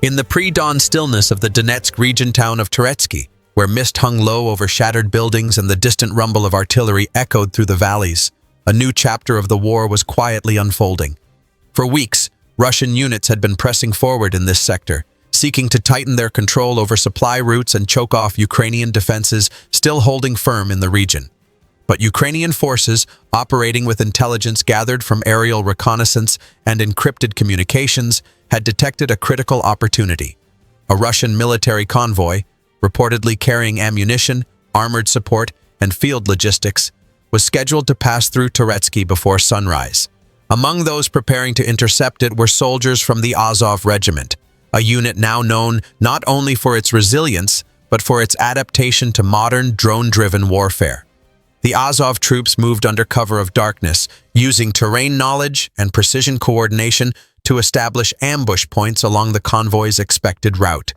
In the pre-dawn stillness of the Donetsk region town of Toretsky, where mist hung low over shattered buildings and the distant rumble of artillery echoed through the valleys, a new chapter of the war was quietly unfolding. For weeks, Russian units had been pressing forward in this sector, seeking to tighten their control over supply routes and choke off Ukrainian defenses still holding firm in the region. But Ukrainian forces, operating with intelligence gathered from aerial reconnaissance and encrypted communications, had detected a critical opportunity. A Russian military convoy, reportedly carrying ammunition, armored support, and field logistics, was scheduled to pass through Toretsky before sunrise. Among those preparing to intercept it were soldiers from the Azov Regiment, a unit now known not only for its resilience, but for its adaptation to modern, drone-driven warfare. The Azov troops moved under cover of darkness, using terrain knowledge and precision coordination to establish ambush points along the convoy's expected route.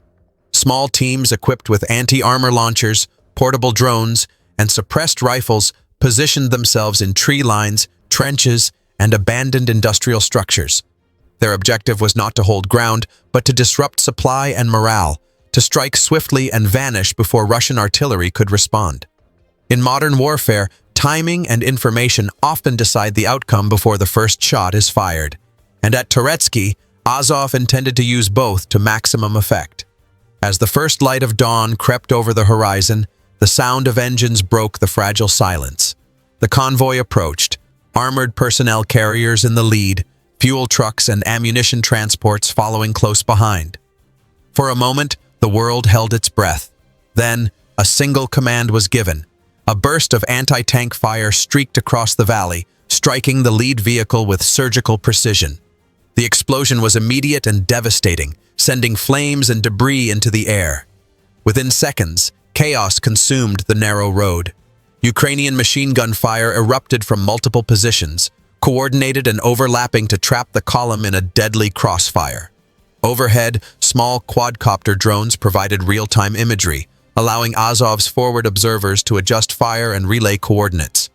Small teams equipped with anti-armor launchers, portable drones, and suppressed rifles positioned themselves in tree lines, trenches, and abandoned industrial structures. Their objective was not to hold ground, but to disrupt supply and morale, to strike swiftly and vanish before Russian artillery could respond. In modern warfare, timing and information often decide the outcome before the first shot is fired. And at Toretsky, Azov intended to use both to maximum effect. As the first light of dawn crept over the horizon, the sound of engines broke the fragile silence. The convoy approached, armored personnel carriers in the lead, fuel trucks and ammunition transports following close behind. For a moment, the world held its breath. Then, a single command was given. A burst of anti-tank fire streaked across the valley, striking the lead vehicle with surgical precision. The explosion was immediate and devastating, sending flames and debris into the air. Within seconds, chaos consumed the narrow road. Ukrainian machine gun fire erupted from multiple positions, coordinated and overlapping to trap the column in a deadly crossfire. Overhead, small quadcopter drones provided real-time imagery, allowing Azov's forward observers to adjust fire and relay coordinates.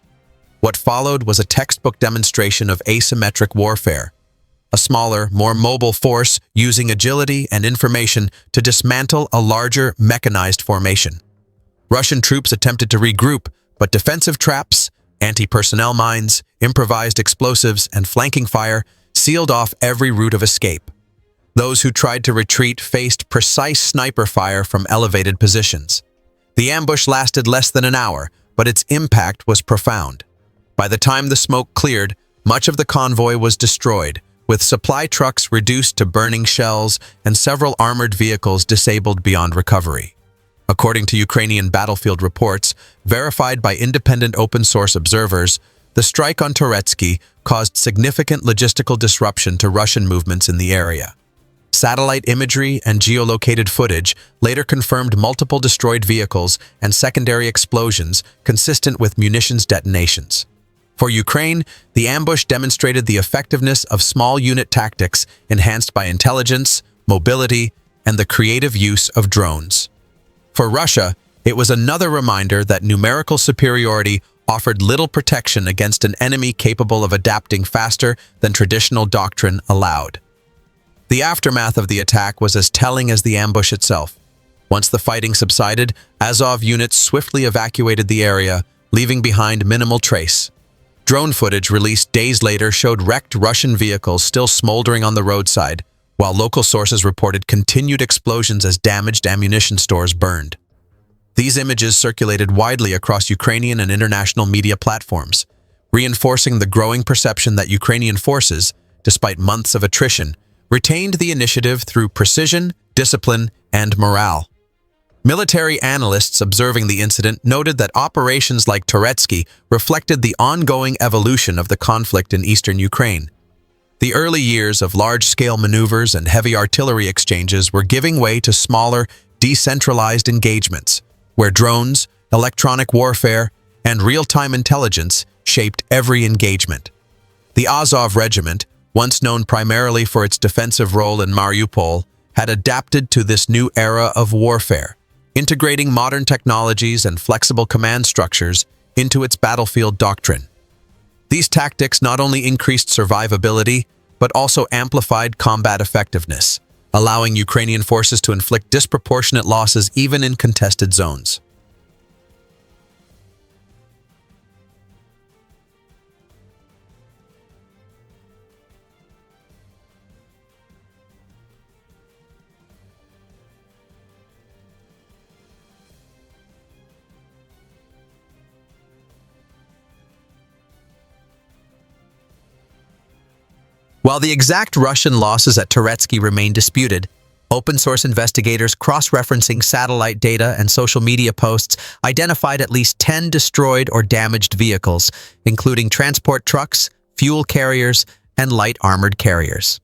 What followed was a textbook demonstration of asymmetric warfare. A smaller, more mobile force using agility and information to dismantle a larger, mechanized formation. Russian troops attempted to regroup, but defensive traps, anti-personnel mines, improvised explosives, and flanking fire sealed off every route of escape. Those who tried to retreat faced precise sniper fire from elevated positions. The ambush lasted less than an hour, but its impact was profound. By the time the smoke cleared, much of the convoy was destroyed, with supply trucks reduced to burning shells and several armored vehicles disabled beyond recovery. According to Ukrainian battlefield reports, verified by independent open-source observers, the strike on Toretsky caused significant logistical disruption to Russian movements in the area. Satellite imagery and geolocated footage later confirmed multiple destroyed vehicles and secondary explosions consistent with munitions detonations. For Ukraine, the ambush demonstrated the effectiveness of small unit tactics enhanced by intelligence, mobility, and the creative use of drones. For Russia, it was another reminder that numerical superiority offered little protection against an enemy capable of adapting faster than traditional doctrine allowed. The aftermath of the attack was as telling as the ambush itself. Once the fighting subsided, Azov units swiftly evacuated the area, leaving behind minimal trace. Drone footage released days later showed wrecked Russian vehicles still smoldering on the roadside, while local sources reported continued explosions as damaged ammunition stores burned. These images circulated widely across Ukrainian and international media platforms, reinforcing the growing perception that Ukrainian forces, despite months of attrition, retained the initiative through precision, discipline, and morale. Military analysts observing the incident noted that operations like Toretsky reflected the ongoing evolution of the conflict in eastern Ukraine. The early years of large-scale maneuvers and heavy artillery exchanges were giving way to smaller, decentralized engagements, where drones, electronic warfare, and real-time intelligence shaped every engagement. The Azov Regiment, once known primarily for its defensive role in Mariupol, had adapted to this new era of warfare, integrating modern technologies and flexible command structures into its battlefield doctrine. These tactics not only increased survivability, but also amplified combat effectiveness, allowing Ukrainian forces to inflict disproportionate losses even in contested zones. While the exact Russian losses at Toretsky remain disputed, open-source investigators cross-referencing satellite data and social media posts identified at least 10 destroyed or damaged vehicles, including transport trucks, fuel carriers, and light armored carriers.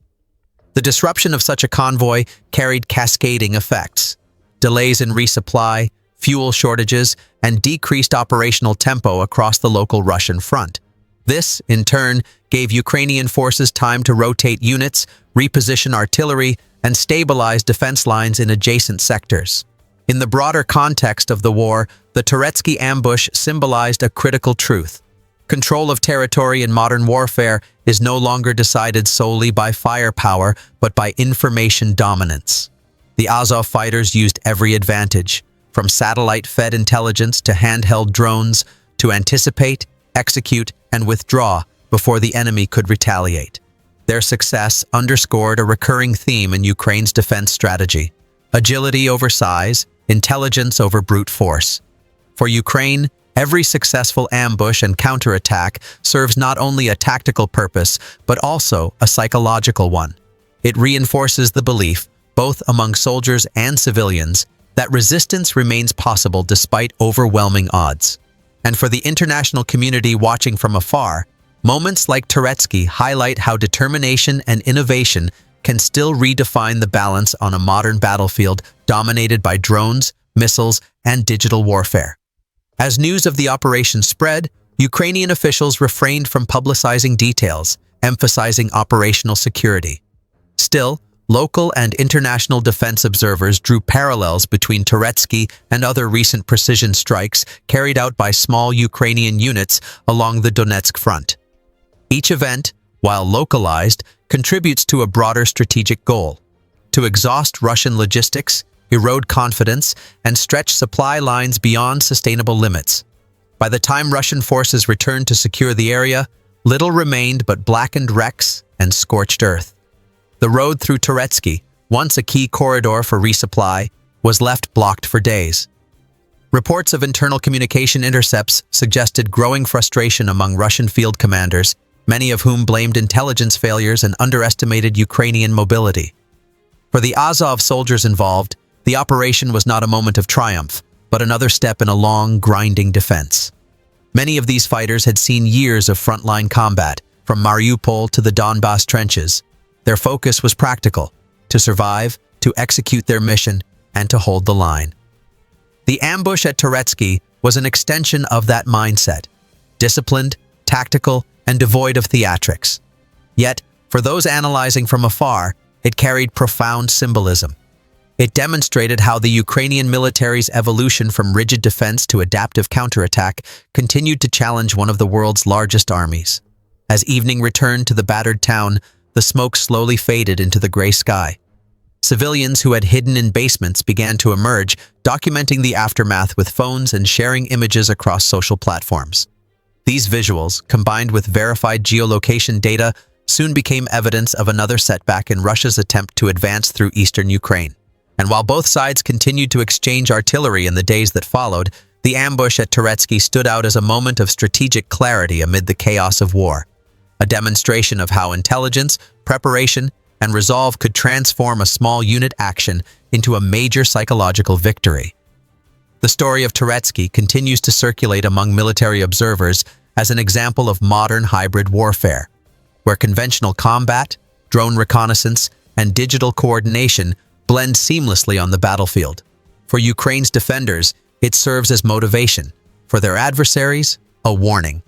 The disruption of such a convoy carried cascading effects: delays in resupply, fuel shortages, and decreased operational tempo across the local Russian front. This, in turn, gave Ukrainian forces time to rotate units, reposition artillery, and stabilize defense lines in adjacent sectors. In the broader context of the war, the Toretsky ambush symbolized a critical truth. Control of territory in modern warfare is no longer decided solely by firepower, but by information dominance. The Azov fighters used every advantage, from satellite-fed intelligence to handheld drones, to anticipate, execute, and withdraw before the enemy could retaliate. Their success underscored a recurring theme in Ukraine's defense strategy: agility over size, intelligence over brute force. For Ukraine, every successful ambush and counterattack serves not only a tactical purpose, but also a psychological one. It reinforces the belief, both among soldiers and civilians, that resistance remains possible despite overwhelming odds. And for the international community watching from afar, moments like Toretsky highlight how determination and innovation can still redefine the balance on a modern battlefield dominated by drones, missiles, and digital warfare. As news of the operation spread, Ukrainian officials refrained from publicizing details, emphasizing operational security. Still, local and international defense observers drew parallels between Toretsky and other recent precision strikes carried out by small Ukrainian units along the Donetsk front. Each event, while localized, contributes to a broader strategic goal: to exhaust Russian logistics, erode confidence, and stretch supply lines beyond sustainable limits. By the time Russian forces returned to secure the area, little remained but blackened wrecks and scorched earth. The road through Toretsky, once a key corridor for resupply, was left blocked for days. Reports of internal communication intercepts suggested growing frustration among Russian field commanders, many of whom blamed intelligence failures and underestimated Ukrainian mobility. For the Azov soldiers involved, the operation was not a moment of triumph, but another step in a long, grinding defense. Many of these fighters had seen years of frontline combat, from Mariupol to the Donbas trenches. Their focus was practical: to survive, to execute their mission, and to hold the line. The ambush at Toretsky was an extension of that mindset: disciplined, tactical, and devoid of theatrics. Yet, for those analyzing from afar, it carried profound symbolism. It demonstrated how the Ukrainian military's evolution from rigid defense to adaptive counterattack continued to challenge one of the world's largest armies. As evening returned to the battered town, the smoke slowly faded into the gray sky. Civilians who had hidden in basements began to emerge, documenting the aftermath with phones and sharing images across social platforms. These visuals, combined with verified geolocation data, soon became evidence of another setback in Russia's attempt to advance through eastern Ukraine. And while both sides continued to exchange artillery in the days that followed, the ambush at Toretsky stood out as a moment of strategic clarity amid the chaos of war. A demonstration of how intelligence, preparation, and resolve could transform a small unit action into a major psychological victory. The story of Toretsky continues to circulate among military observers as an example of modern hybrid warfare, where conventional combat, drone reconnaissance, and digital coordination blend seamlessly on the battlefield. For Ukraine's defenders, it serves as motivation. For their adversaries, a warning.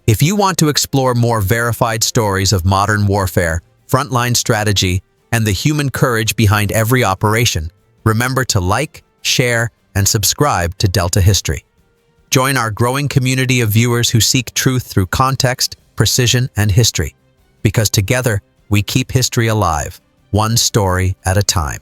If you want to explore more verified stories of modern warfare, frontline strategy, and the human courage behind every operation, remember to like, share, and subscribe to Delta History. Join our growing community of viewers who seek truth through context, precision, and history, because together we keep history alive. one story at a time.